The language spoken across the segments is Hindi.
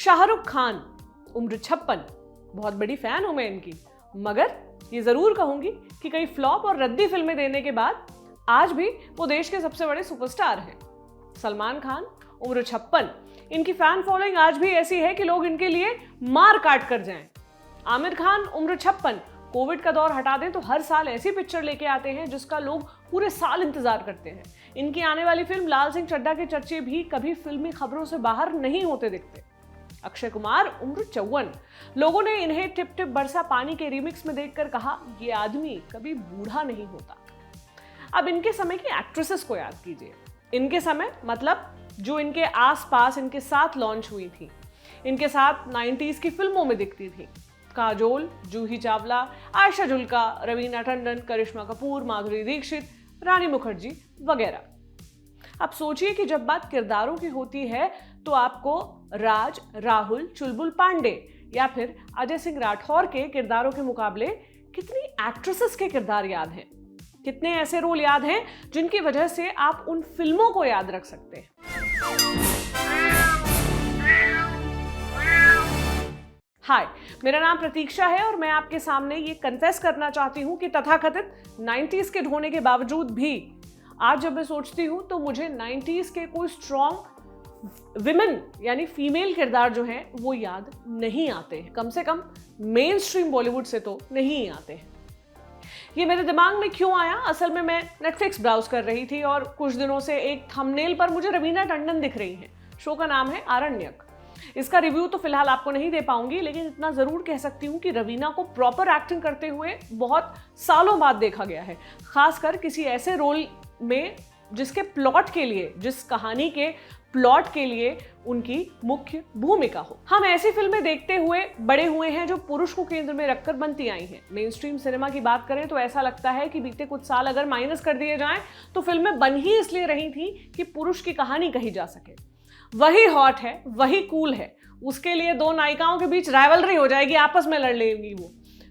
शाहरुख खान, उम्र 56, बहुत बड़ी फैन हूं मैं इनकी, मगर ये जरूर कहूंगी कि कई फ्लॉप और रद्दी फिल्में देने के बाद आज भी वो देश के सबसे बड़े सुपरस्टार हैं। सलमान खान, उम्र 56, इनकी फैन फॉलोइंग आज भी ऐसी है कि लोग इनके लिए मार काट कर जाएं। आमिर खान, उम्र 56, कोविड का दौर हटा दें तो हर साल ऐसी पिक्चर लेके आते हैं जिसका लोग पूरे साल इंतजार करते हैं। इनकी आने वाली फिल्म लाल सिंह चड्ढा के चर्चे भी कभी फिल्मी खबरों से बाहर नहीं होते दिखते। अक्षय कुमार, उम्र 54, लोगों ने इन्हें टिप टिप बरसा पानी के रीमिक्स में देखकर कहा ये आदमी कभी बूढ़ा नहीं होता। अब इनके समय की एक्ट्रेसेस को याद कीजिए। इनके समय मतलब जो इनके आसपास इनके साथ लॉन्च हुई थी, इनके साथ 90s की फिल्मों में दिखती थी। काजोल, जूही चावला, आयशा जुल्का, रवीना टंडन, करिश्मा कपूर, माधुरी दीक्षित, रानी मुखर्जी वगैरह। अब सोचिए कि जब बात किरदारों की होती है तो आपको राज, राहुल, चुलबुल पांडे या फिर अजय सिंह राठौर के किरदारों के मुकाबले कितनी एक्ट्रेसेस के किरदार याद हैं, कितने ऐसे रोल याद हैं जिनकी वजह से आप उन फिल्मों को याद रख सकते हैं। हाय, मेरा नाम प्रतीक्षा है और मैं आपके सामने ये कन्फेस करना चाहती हूँ कि तथाकथित 90s के होने के बावजूद भी आज जब मैं सोचती हूँ तो मुझे 90s के कोई स्ट्रॉन्ग विमेन यानी फीमेल किरदार जो हैं वो याद नहीं आते हैं। कम से कम मेन स्ट्रीम बॉलीवुड से तो नहीं आते हैं। ये मेरे दिमाग में क्यों आया? असल में मैं नेटफ्लिक्स ब्राउज कर रही थी और कुछ दिनों से एक थंबनेल पर मुझे रवीना टंडन दिख रही हैं। शो का नाम है आरण्यक। इसका रिव्यू तो फिलहाल आपको नहीं दे पाऊंगी, लेकिन इतना जरूर कह सकती हूँ कि रवीना को प्रॉपर एक्टिंग करते हुए बहुत सालों बाद देखा गया है, खासकर किसी ऐसे रोल में जिसके प्लॉट के लिए, जिस कहानी के प्लॉट के लिए उनकी मुख्य भूमिका हो। हम ऐसी फिल्में देखते हुए बड़े हुए हैं जो पुरुष को केंद्र में रखकर बनती आई हैं। मेन स्ट्रीम सिनेमा की बात करें तो ऐसा लगता है कि बीते कुछ साल अगर माइनस कर दिए जाएं तो फिल्में बन ही इसलिए रही थी कि पुरुष की कहानी कही जा सके। वही हॉट है, वही कूल है, उसके लिए दो नायिकाओं के बीच राइवलरी हो जाएगी, आपस में लड़ लेंगी।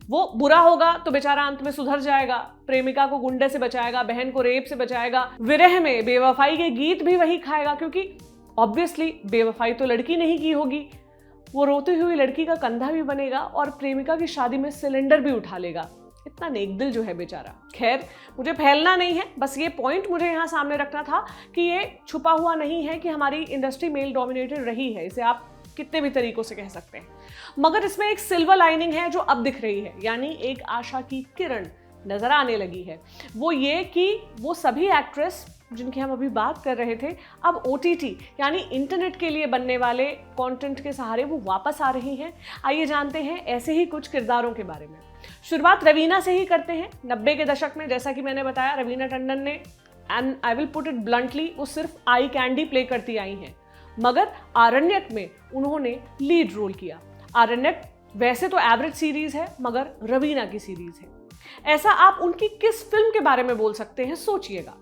वो बुरा होगा तो बेचारा अंत में सुधर जाएगा, प्रेमिका को गुंडे से बचाएगा, बहन को रेप से बचाएगा, विरह में बेवफाई के गीत भी वही खाएगा, क्योंकि ऑब्वियसली बेवफाई तो लड़की नहीं की होगी। वो रोती हुई लड़की का कंधा भी बनेगा और प्रेमिका की शादी में सिलेंडर भी उठा लेगा। इतना नेक दिल जो है बेचारा। खैर, मुझे फैलना नहीं है, बस ये पॉइंट मुझे यहाँ सामने रखना था कि ये छुपा हुआ नहीं है कि हमारी इंडस्ट्री मेल डोमिनेटेड रही है। इसे आप कितने भी तरीकों से कह सकते हैं, मगर इसमें एक सिल्वर लाइनिंग है जो अब दिख रही है, यानी एक आशा की किरण नजर आने लगी है। वो ये कि वो सभी एक्ट्रेस जिनकी हम अभी बात कर रहे थे अब OTT यानी इंटरनेट के लिए बनने वाले कंटेंट के सहारे वो वापस आ रही हैं। आइए जानते हैं ऐसे ही कुछ किरदारों के बारे में। शुरुआत रवीना से ही करते हैं। 90 के दशक में, जैसा कि मैंने बताया, रवीना टंडन ने, and I will put it bluntly, वो सिर्फ आई कैंडी प्ले करती आई हैं, मगर आरण्यक में उन्होंने लीड रोल किया। आरण्यक वैसे तो एवरेज सीरीज है, मगर रवीना की सीरीज है। ऐसा आप उनकी किस फिल्म के बारे में बोल सकते हैं, सोचिएगा।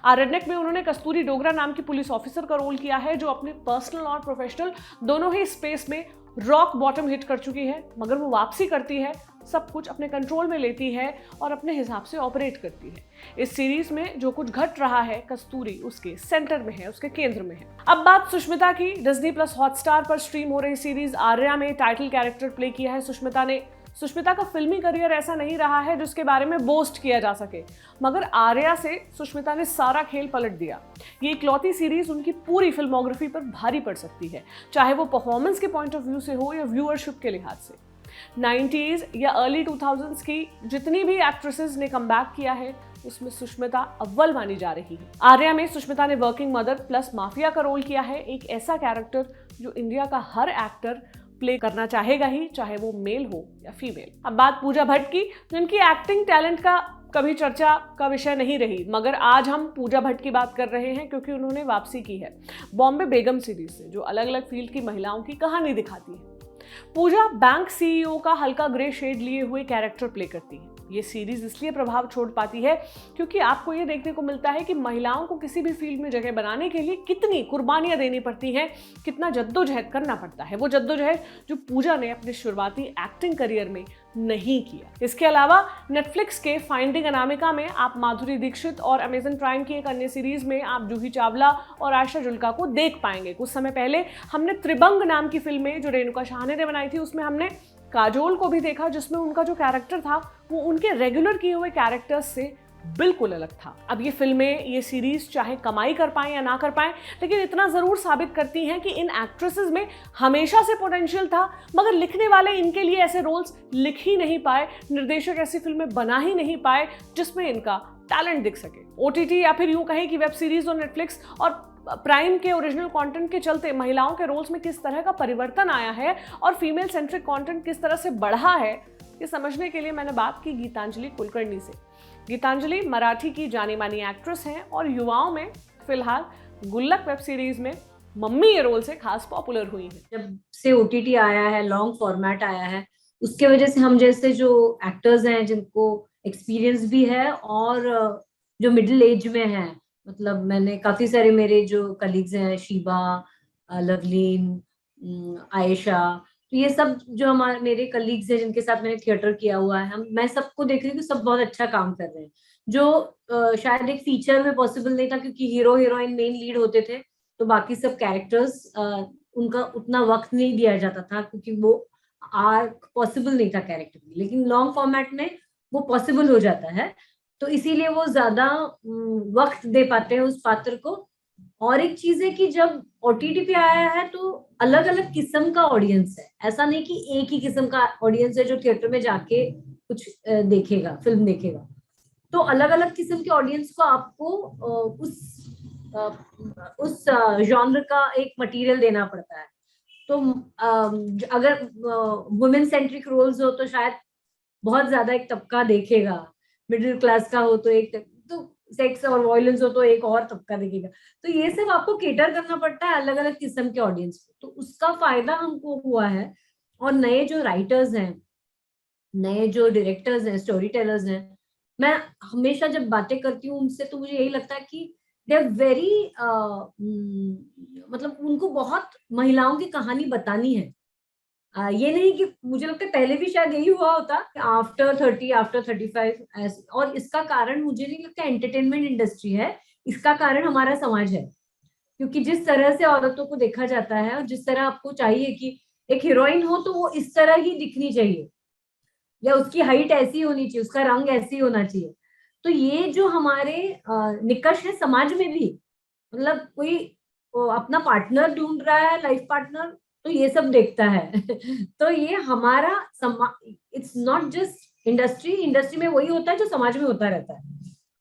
आरण्यक में उन्होंने कस्तूरी डोगरा नाम की पुलिस ऑफिसर का रोल किया है जो अपने पर्सनल और प्रोफेशनल दोनों ही स्पेस में रॉक बॉटम हिट कर चुकी है, मगर वो वापसी करती है, सब कुछ अपने कंट्रोल में लेती है और अपने हिसाब से ऑपरेट करती है। इस सीरीज में जो कुछ घट रहा है, कस्तूरी उसके सेंटर में है, उसके केंद्र में है। अब बात सुष्मिता की। डिज्नी प्लस हॉटस्टार पर स्ट्रीम हो रही सीरीज आर्या में टाइटल कैरेक्टर प्ले किया है सुष्मिता ने। सुष्मिता का फिल्मी करियर ऐसा नहीं रहा है जिसके बारे में बोस्ट किया जा सके, मगर आर्या से सुष्मिता ने सारा खेल पलट दिया। ये इकलौती सीरीज उनकी पूरी फिल्मोग्राफी पर भारी पड़ सकती है, चाहे वो परफॉर्मेंस के पॉइंट ऑफ व्यू से हो या व्यूअरशिप के लिहाज से। 90s या अर्ली 2000s की जितनी भी एक्ट्रेसेस ने कमबैक किया है उसमें सुष्मिता अव्वल मानी जा रही है। आर्या में सुष्मिता ने वर्किंग मदर प्लस माफिया का रोल किया है, एक ऐसा कैरेक्टर जो इंडिया का हर एक्टर प्ले करना चाहेगा ही, चाहे वो मेल हो या फीमेल। अब बात पूजा भट्ट की, जिनकी एक्टिंग टैलेंट का कभी चर्चा का विषय नहीं रही, मगर आज हम पूजा भट्ट की बात कर रहे हैं क्योंकि उन्होंने वापसी की है बॉम्बे बेगम सीरीज से, जो अलग अलग फील्ड की महिलाओं की कहानी दिखाती है। पूजा बैंक CEO का हल्का ग्रे शेड लिए हुए कैरेक्टर प्ले करती है। ये सीरीज इसलिए प्रभाव छोड़ पाती है क्योंकि आपको ये देखने को मिलता है कि महिलाओं को किसी भी फील्ड में जगह बनाने के लिए कितनी कुर्बानियां देनी पड़ती हैं, कितना जद्दोजहद करना पड़ता है। वो जद्दोजहद जो पूजा ने अपने शुरुआती एक्टिंग करियर में नहीं किया। इसके अलावा नेटफ्लिक्स के फाइंडिंग अनामिका में आप माधुरी दीक्षित और अमेजन प्राइम की एक अन्य सीरीज में आप जूही चावला और आयशा जुल्का को देख पाएंगे। कुछ समय पहले हमने त्रिभंग नाम की फिल्म में जो रेणुका शाहने ने बनाई थी, उसमें हमने काजोल को भी देखा, जिसमें उनका जो कैरेक्टर था वो उनके रेगुलर किए हुए कैरेक्टर्स से बिल्कुल अलग था। अब ये फिल्में, ये सीरीज चाहे कमाई कर पाएं या ना कर पाएं, लेकिन इतना जरूर साबित करती हैं कि इन एक्ट्रेसेस में हमेशा से पोटेंशियल था, मगर लिखने वाले इनके लिए ऐसे रोल्स लिख ही नहीं पाए, निर्देशक ऐसी फिल्में बना ही नहीं पाए जिसमें इनका टैलेंट दिख सके। ओटीटी या फिर यूं कहें कि वेब सीरीज और नेटफ्लिक्स और प्राइम के ओरिजिनल कंटेंट के चलते महिलाओं के रोल्स में किस तरह का परिवर्तन आया है और फीमेल सेंट्रिक कंटेंट किस तरह से बढ़ा है, ये समझने के लिए मैंने बात की गीतांजलि कुलकर्णी से। गीतांजलि मराठी की जानी मानी एक्ट्रेस हैं और युवाओं में फिलहाल गुल्लक वेब सीरीज में मम्मी ये रोल से खास पॉपुलर हुई हैं। जब से ओटीटी आया है, लॉन्ग फॉर्मेट आया है, उसके वजह से हम जैसे जो एक्टर्स हैं जिनको एक्सपीरियंस भी है और जो मिडिल एज में है, मतलब मैंने काफी सारे मेरे जो कलीग्स हैं, शीबा, लवलीन, आयशा, तो ये सब जो हमारे मेरे कलीग्स हैं जिनके साथ मैंने थिएटर किया हुआ है, मैं सबको देख रही हूँ, सब बहुत अच्छा काम कर रहे हैं, जो शायद एक फीचर में पॉसिबल नहीं था क्योंकि हीरो हीरोइन मेन लीड होते थे, तो बाकी सब कैरेक्टर्स उनका उतना वक्त नहीं दिया जाता था क्योंकि वो आर्क पॉसिबल नहीं था कैरेक्टर की। लेकिन लॉन्ग फॉर्मेट में वो पॉसिबल हो जाता है, तो इसीलिए वो ज्यादा वक्त दे पाते हैं उस पात्र को। और एक चीज है कि जब ओटीटी पे आया है तो अलग अलग किस्म का ऑडियंस है, ऐसा नहीं कि एक ही किस्म का ऑडियंस है जो थिएटर में जाके कुछ देखेगा, फिल्म देखेगा। तो अलग अलग किस्म के ऑडियंस को आपको उस जॉनर का एक मटेरियल देना पड़ता है। तो अगर वुमेन सेंट्रिक रोल्स हो तो शायद बहुत ज्यादा एक तबका देखेगा, मिडिल क्लास का हो तो एक, तो सेक्स और वायलेंस हो तो एक और तबका देखेगा। तो ये सब आपको केटर करना पड़ता है अलग अलग किस्म के ऑडियंस को, तो उसका फायदा हमको हुआ है। और नए जो राइटर्स हैं, नए जो डायरेक्टर्स हैं, स्टोरी टेलर्स हैं, मैं हमेशा जब बातें करती हूँ उनसे तो मुझे यही लगता है कि दे आर वेरी मतलब उनको बहुत महिलाओं की कहानी बतानी है। ये नहीं कि मुझे लगता है पहले भी शायद यही हुआ होता, आफ्टर 30, आफ्टर 35, और इसका कारण मुझे नहीं लगता एंटरटेनमेंट इंडस्ट्री है, इसका कारण हमारा समाज है। क्योंकि जिस तरह से औरतों को देखा जाता है और जिस तरह आपको चाहिए कि एक हीरोइन हो तो वो इस तरह ही दिखनी चाहिए, या उसकी हाइट ऐसी होनी चाहिए, उसका रंग ऐसी होना चाहिए, तो ये जो हमारे निकष है समाज में भी, मतलब कोई अपना पार्टनर ढूंढ रहा है, लाइफ पार्टनर, तो ये सब देखता है तो ये हमारा इट्स नॉट जस्ट इंडस्ट्री में वही होता है जो समाज में होता रहता है।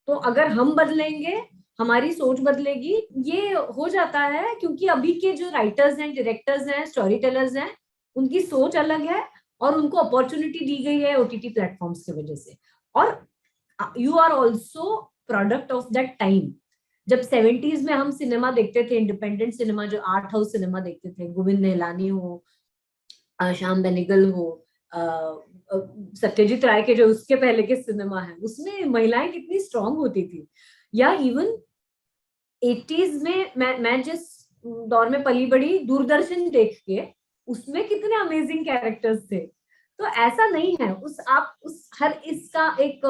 तो अगर हम बदलेंगे, हमारी सोच बदलेगी, ये हो जाता है क्योंकि अभी के जो राइटर्स हैं, डायरेक्टर्स हैं, स्टोरी टेलर्स हैं, उनकी सोच अलग है और उनको अपॉर्चुनिटी दी गई है ओटीटी प्लेटफॉर्म्स की वजह से। और you are also product of that time. जब 70s में हम सिनेमा देखते थे, इंडिपेंडेंट सिनेमा, जो आर्ट हाउस सिनेमा देखते थे, गोविंद निहलानी हो, श्याम बेनेगल हो, सत्यजीत राय के जो उसके पहले के सिनेमा है, उसमें महिलाएं कितनी स्ट्रांग होती थी। या इवन 80s में मैं जिस दौर में पली बड़ी, दूरदर्शन देख के उसमें कितने अमेजिंग कैरेक्टर्स थे। तो ऐसा नहीं है, उस हर इसका एक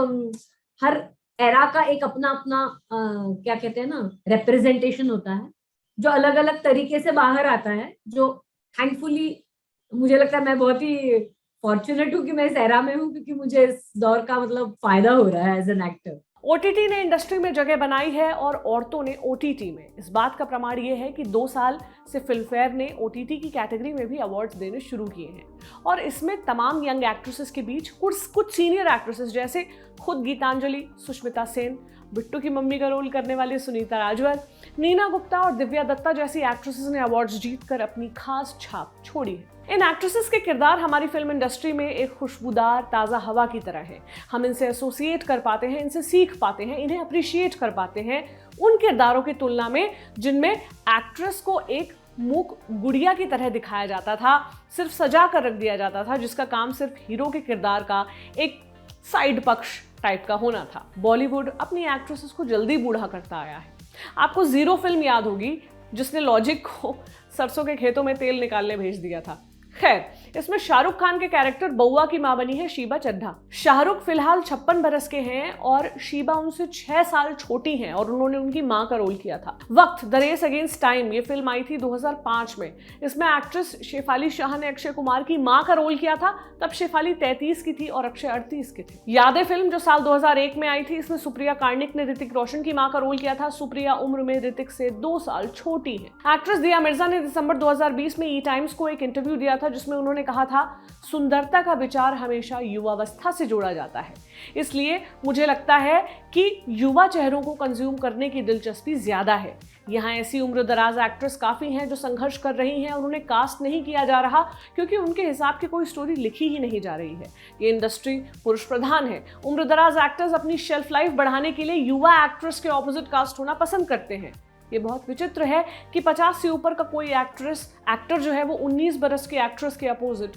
हर एरा का एक अपना अपना क्या कहते हैं ना, रिप्रेजेंटेशन होता है जो अलग अलग तरीके से बाहर आता है। जो थैंकफुली मुझे लगता है मैं बहुत ही फॉर्चुनेट हूँ कि मैं इस एरा में हूँ, क्योंकि मुझे इस दौर का मतलब फायदा हो रहा है एज एन एक्टर। ओटीटी ने इंडस्ट्री में जगह बनाई है और औरतों ने ओटीटी में। इस बात का प्रमाण ये है कि 2 साल से फिल्मफेयर ने ओटीटी की कैटेगरी में भी अवार्ड्स देने शुरू किए हैं और इसमें तमाम यंग एक्ट्रेसेस के बीच कुछ सीनियर एक्ट्रेसेस जैसे खुद गीतांजलि, सुष्मिता सेन, बिट्टू की मम्मी का रोल करने वाली सुनीता राजवर, नीना गुप्ता और दिव्या दत्ता जैसी एक्ट्रेसेस ने अवार्ड्स जीतकर अपनी खास छाप छोड़ी है। इन एक्ट्रेसेस के किरदार हमारी फिल्म इंडस्ट्री में एक खुशबूदार ताज़ा हवा की तरह है। हम इनसे एसोसिएट कर पाते हैं, इनसे सीख पाते हैं, इन्हें अप्रिशिएट कर पाते हैं उन किरदारों की तुलना में जिनमें एक्ट्रेस को एक मूक गुड़िया की तरह दिखाया जाता था, सिर्फ सजा कर रख दिया जाता था, जिसका काम सिर्फ हीरो के किरदार का एक साइड पक्ष टाइप का होना था। बॉलीवुड अपनी एक्ट्रेसेस को जल्दी बूढ़ा करता आया है। आपको जीरो फिल्म याद होगी जिसने लॉजिक को सरसों के खेतों में तेल निकालने भेज दिया था। खैर, इसमें शाहरुख खान के कैरेक्टर बउआ की मां बनी है शीबा चड्ढा। शाहरुख फिलहाल 56 बरस के हैं और शीबा उनसे 6 साल छोटी हैं और उन्होंने उनकी मां का रोल किया था। वक्त, द रेस अगेंस्ट टाइम, ये फिल्म आई थी 2005 में। इसमें एक्ट्रेस शेफाली शाह ने अक्षय कुमार की मां का रोल किया था। तब शेफाली 33 की थी और अक्षय 38 के थे। यादें फिल्म जो साल 2001 में आई थी, इसमें सुप्रिया कार्निक ने ऋतिक रोशन की मां का रोल किया था। सुप्रिया उम्र में ऋतिक से 2 साल छोटी है। एक्ट्रेस दिया मिर्जा ने दिसंबर 2020 में ई टाइम्स को एक इंटरव्यू दिया था जिसमें उन्होंने कहा था, सुंदरता का विचार हमेशा युवावस्था से जोड़ा जाता है, इसलिए मुझे लगता है कि युवा चेहरों को कंज्यूम करने की दिलचस्पी ज्यादा है। यहाँ ऐसी उम्र दराज एक्ट्रेस काफी हैं जो संघर्ष कर रही हैं और उन्हें कास्ट नहीं किया जा रहा क्योंकि उनके हिसाब की कोई स्टोरी लिखी ही नहीं जा रही है। ये इंडस्ट्री पुरुष प्रधान है। उम्र दराज एक्टर्स अपनी शेल्फ लाइफ बढ़ाने के लिए युवा एक्ट्रेस के ऑपोजिट कास्ट होना पसंद करते हैं। ये बहुत विचित्र है कि 50 से ऊपर का कोई एक्टर जो है वो 19 बरस की एक्ट्रेस के अपोजिट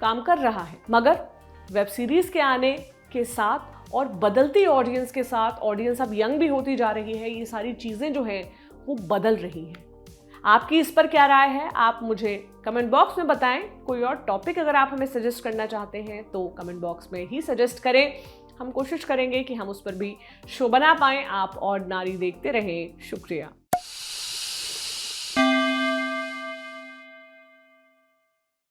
काम कर रहा है। मगर वेब सीरीज के आने के साथ और बदलती ऑडियंस के साथ, ऑडियंस अब यंग भी होती जा रही है, ये सारी चीजें जो हैं वो बदल रही हैं। आपकी इस पर क्या राय है, आप मुझे कमेंट बॉक्स में बताएं। कोई और टॉपिक अगर आप हमें सजेस्ट करना चाहते हैं तो कमेंट बॉक्स में ही सजेस्ट करें। हम कोशिश करेंगे कि हम उस पर भी शो बना पाएं। आप और नारी देखते रहें। शुक्रिया।